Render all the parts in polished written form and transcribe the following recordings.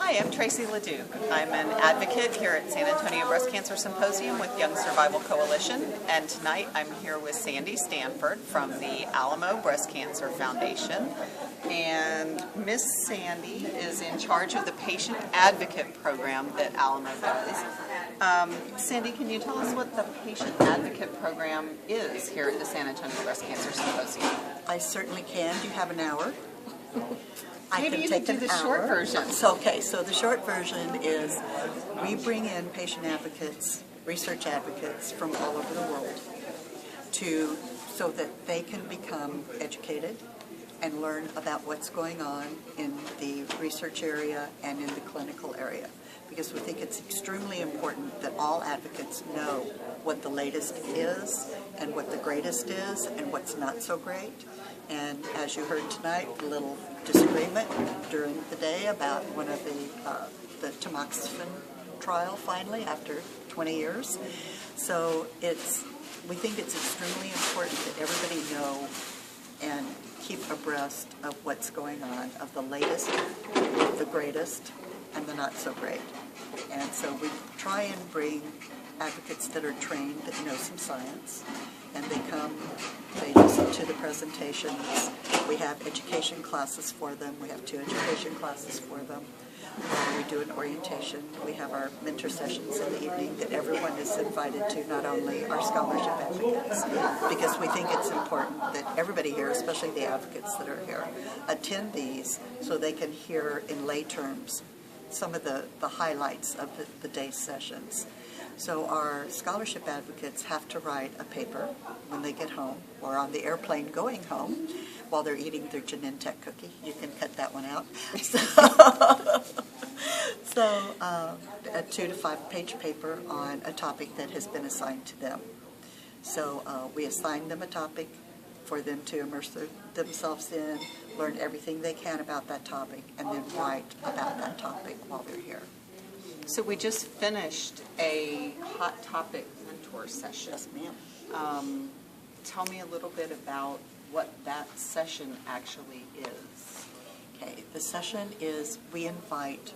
Hi, I'm Tracy Leduc. I'm an advocate here at San Antonio Breast Cancer Symposium with Young Survival Coalition, and tonight I'm here with Sandy Stanford from the Alamo Breast Cancer Foundation. And Miss Sandy is in charge of the patient advocate program that Alamo does. Sandy, can you tell us what the patient advocate program is here at the San Antonio Breast Cancer Symposium? I certainly can. Do you have an hour? Maybe you could do the short version. So the short version is we bring in patient advocates, research advocates from all over the world so that they can become educated and learn about what's going on in the research area and in the clinical area. Because we think it's extremely important that all advocates know what the latest is and what the greatest is and what's not so great. And as you heard tonight, a little disagreement during the day about one of the tamoxifen trial finally after 20 years. So we think it's extremely important that everybody know and keep abreast of what's going on, of the latest, the greatest, and the not so great. And so we try and bring advocates that are trained, that know some science, and they come, they listen to the presentations. We have education classes for them. We have 2 education classes for them. We do an orientation. We have our mentor sessions in the evening that everyone is invited to, not only our scholarship advocates, because we think it's important that everybody here, especially the advocates that are here, attend these so they can hear in lay terms some of the highlights of the day's sessions. So our scholarship advocates have to write a paper when they get home or on the airplane going home while they're eating their Genentech cookie. You can cut that one out. So a 2 to 5 page paper on a topic that has been assigned to them. So we assign them a topic for them to immerse themselves in, learn everything they can about that topic, and then write about that topic while they're here. So we just finished a hot topic mentor session. Yes, ma'am. Tell me a little bit about what that session actually is. Okay, the session is we invite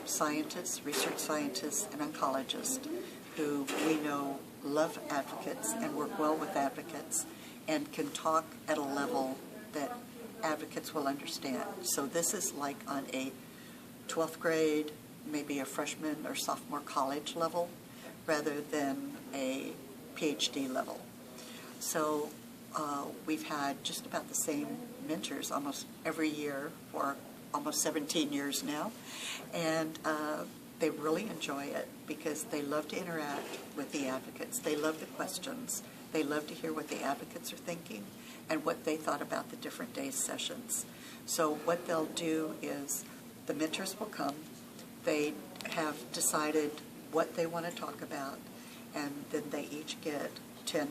scientists, research scientists, and oncologists who we know love advocates and work well with advocates and can talk at a level that advocates will understand. So this is like on a 12th grade, maybe a freshman or sophomore college level, rather than a PhD level. So we've had just about the same mentors almost every year for almost 17 years now, and they really enjoy it because they love to interact with the advocates. They love the questions. They love to hear what the advocates are thinking and what they thought about the different day's sessions. So what they'll do is the mentors will come. They have decided what they want to talk about, and then they each get 10,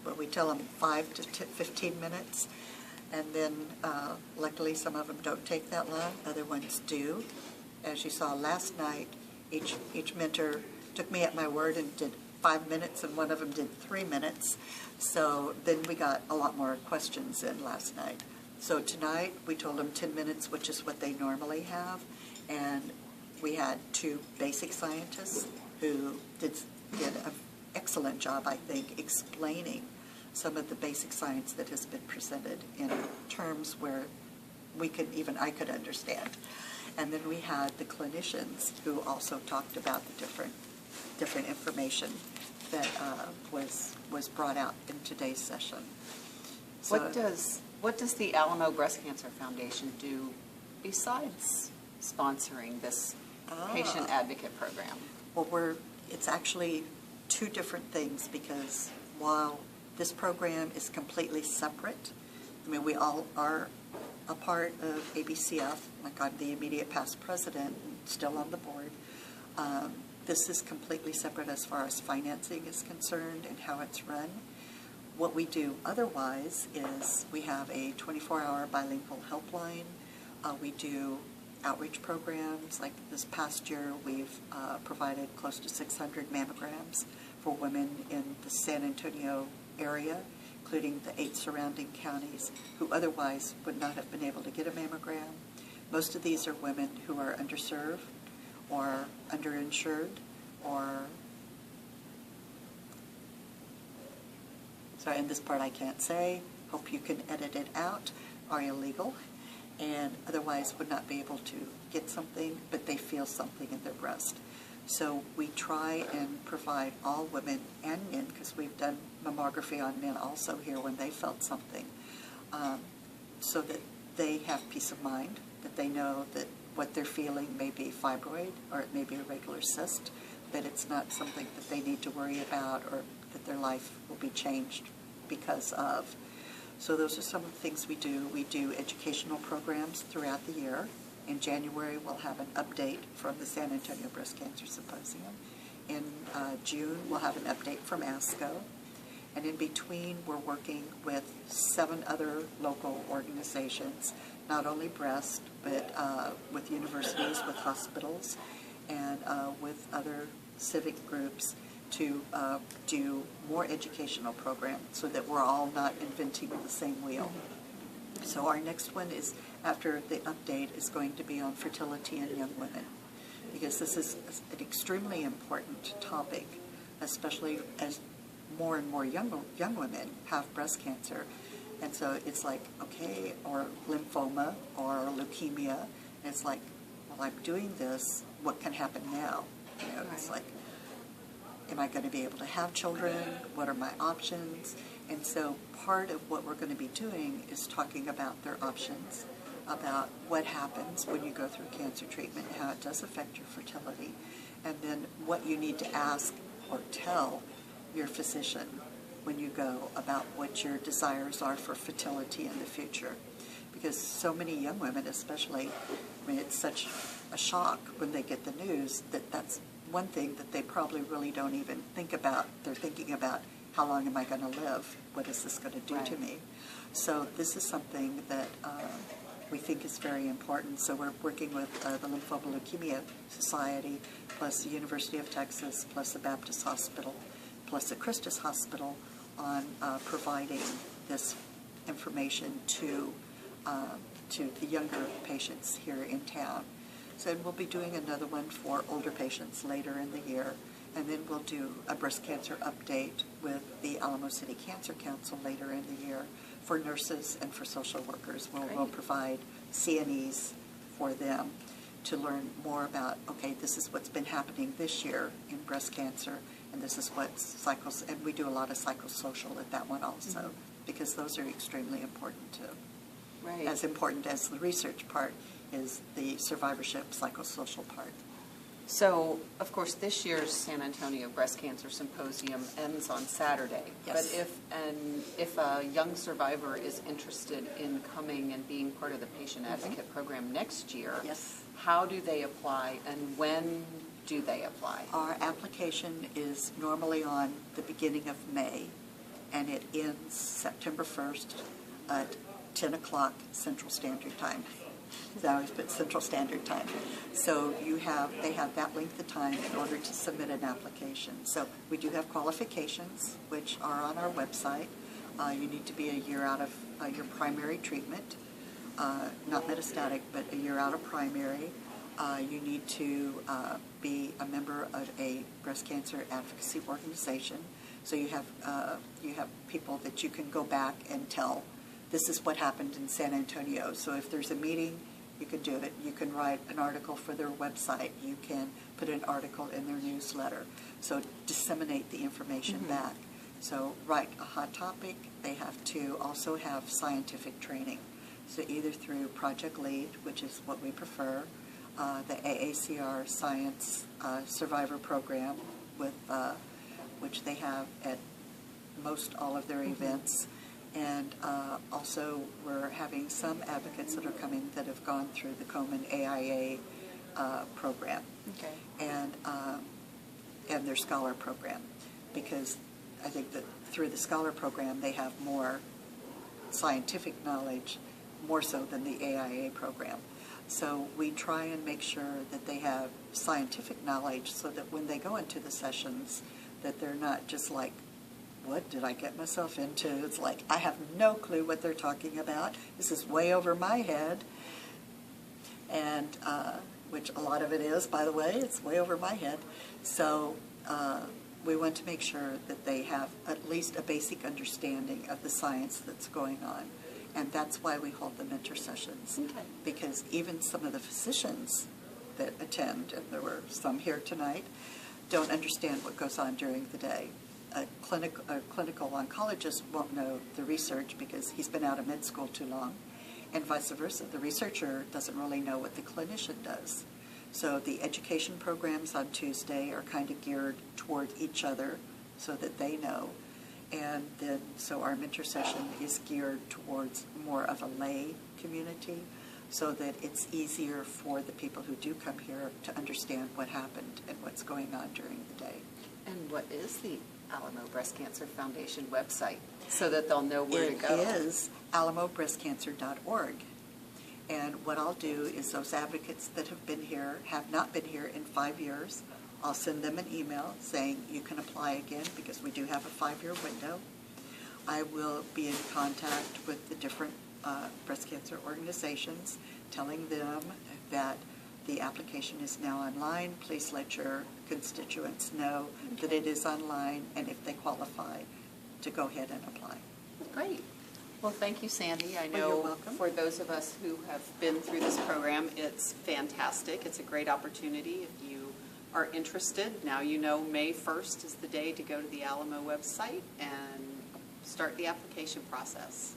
well, we tell them 5 to 15 minutes, and then luckily some of them don't take that long, other ones do. As you saw last night, each mentor took me at my word and did 5 minutes, and one of them did 3 minutes. So then we got a lot more questions in last night. So tonight we told them 10 minutes, which is what they normally have, and we had 2 basic scientists who did an excellent job, I think, explaining some of the basic science that has been presented in terms where I could understand. And then we had the clinicians who also talked about the different information that was brought out in today's session. So, What does the Alamo Breast Cancer Foundation do besides sponsoring this patient advocate program? Well, it's actually 2 different things, because while this program is completely separate, I mean, we all are a part of ABCF, like I'm the immediate past president and still on the board. This is completely separate as far as financing is concerned and how it's run. What we do otherwise is we have a 24-hour bilingual helpline. We do outreach programs. Like this past year, we've provided close to 600 mammograms for women in the San Antonio area, including the 8 surrounding counties who otherwise would not have been able to get a mammogram. Most of these are women who are underserved or underinsured or, sorry, in this part I can't say, hope you can edit it out, are illegal and otherwise would not be able to get something, but they feel something in their breast. So we try and provide all women and men, because we've done mammography on men also here when they felt something, so that they have peace of mind, that they know that what they're feeling may be fibroid or it may be a regular cyst, that it's not something that they need to worry about or that their life will be changed because of. So those are some of the things we do. We do educational programs throughout the year. In January, we'll have an update from the San Antonio Breast Cancer Symposium. In June, we'll have an update from ASCO. And in between, we're working with 7 other local organizations, not only breast, but with universities, with hospitals, and with other civic groups to do more educational programs so that we're all not inventing the same wheel. So our next one is, after the update, is going to be on fertility in young women, because this is an extremely important topic, especially as more and more young women have breast cancer. And so it's like, okay, or lymphoma or leukemia, and it's like, well, I'm doing this, what can happen now? You know, it's like, am I going to be able to have children? What are my options? And so part of what we're going to be doing is talking about their options, about what happens when you go through cancer treatment, how it does affect your fertility, and then what you need to ask or tell your physician when you go about what your desires are for fertility in the future. Because so many young women especially, I mean, it's such a shock when they get the news that that's one thing that they probably really don't even think about. They're thinking about, how long am I going to live? What is this going to do to me? So this is something that we think is very important. So we're working with the Lymphoma Leukemia Society, plus the University of Texas, plus the Baptist Hospital, plus the Christus Hospital on providing this information to the younger patients here in town. So we'll be doing another one for older patients later in the year, and then we'll do a breast cancer update with the Alamo City Cancer Council later in the year for nurses and for social workers. We'll provide CNEs for them to learn more about, okay, this is what's been happening this year in breast cancer, and this is what cycles, and we do a lot of psychosocial at that one also, because those are extremely important too. Right. As important as the research part is the survivorship psychosocial part. So, of course, this year's San Antonio Breast Cancer Symposium ends on Saturday. Yes. But if a young survivor is interested in coming and being part of the patient advocate program next year, Yes. how do they apply and when do they apply? Our application is normally on the beginning of May, and it ends September 1st at 10 o'clock Central Standard Time. I always put Central Standard Time. So they have that length of time in order to submit an application. So we do have qualifications, which are on our website. You need to be a year out of your primary treatment, not metastatic, but a year out of primary. You need to be a member of a breast cancer advocacy organization. So you have people that you can go back and tell, this is what happened in San Antonio. So if there's a meeting, you can do it. You can write an article for their website. You can put an article in their newsletter. So disseminate the information back. So write a hot topic. They have to also have scientific training. So either through Project Lead, which is what we prefer, the AACR Science Survivor Program, with which they have at most all of their events. And also we're having some advocates that are coming that have gone through the Komen AIA program, and their Scholar program, because I think that through the Scholar program they have more scientific knowledge, more so than the AIA program. So we try and make sure that they have scientific knowledge so that when they go into the sessions that they're not just like, what did I get myself into? It's like, I have no clue what they're talking about. This is way over my head. and which a lot of it is, by the way. It's way over my head. So we want to make sure that they have at least a basic understanding of the science that's going on. And that's why we hold the mentor sessions. Okay. Because even some of the physicians that attend, and there were some here tonight, don't understand what goes on during the day. A clinical oncologist won't know the research because he's been out of med school too long, and vice versa. The researcher doesn't really know what the clinician does. So the education programs on Tuesday are kind of geared toward each other so that they know. And then, so our mentor session is geared towards more of a lay community so that it's easier for the people who do come here to understand what happened and what's going on during the day. And what is the Alamo Breast Cancer Foundation website so that they'll know where to go? It is alamobreastcancer.org. And what I'll do is those advocates that have not been here in 5 years, I'll send them an email saying you can apply again because we do have a 5-year window. I will be in contact with the different breast cancer organizations, telling them that the application is now online. Please let your constituents know that it is online, and if they qualify, to go ahead and apply. Great. Well, thank you, Sandy. I Well, you're know welcome. for those of us who have been through this program, it's fantastic. It's a great opportunity. If you are interested, now you know May 1st is the day to go to the Alamo website and start the application process.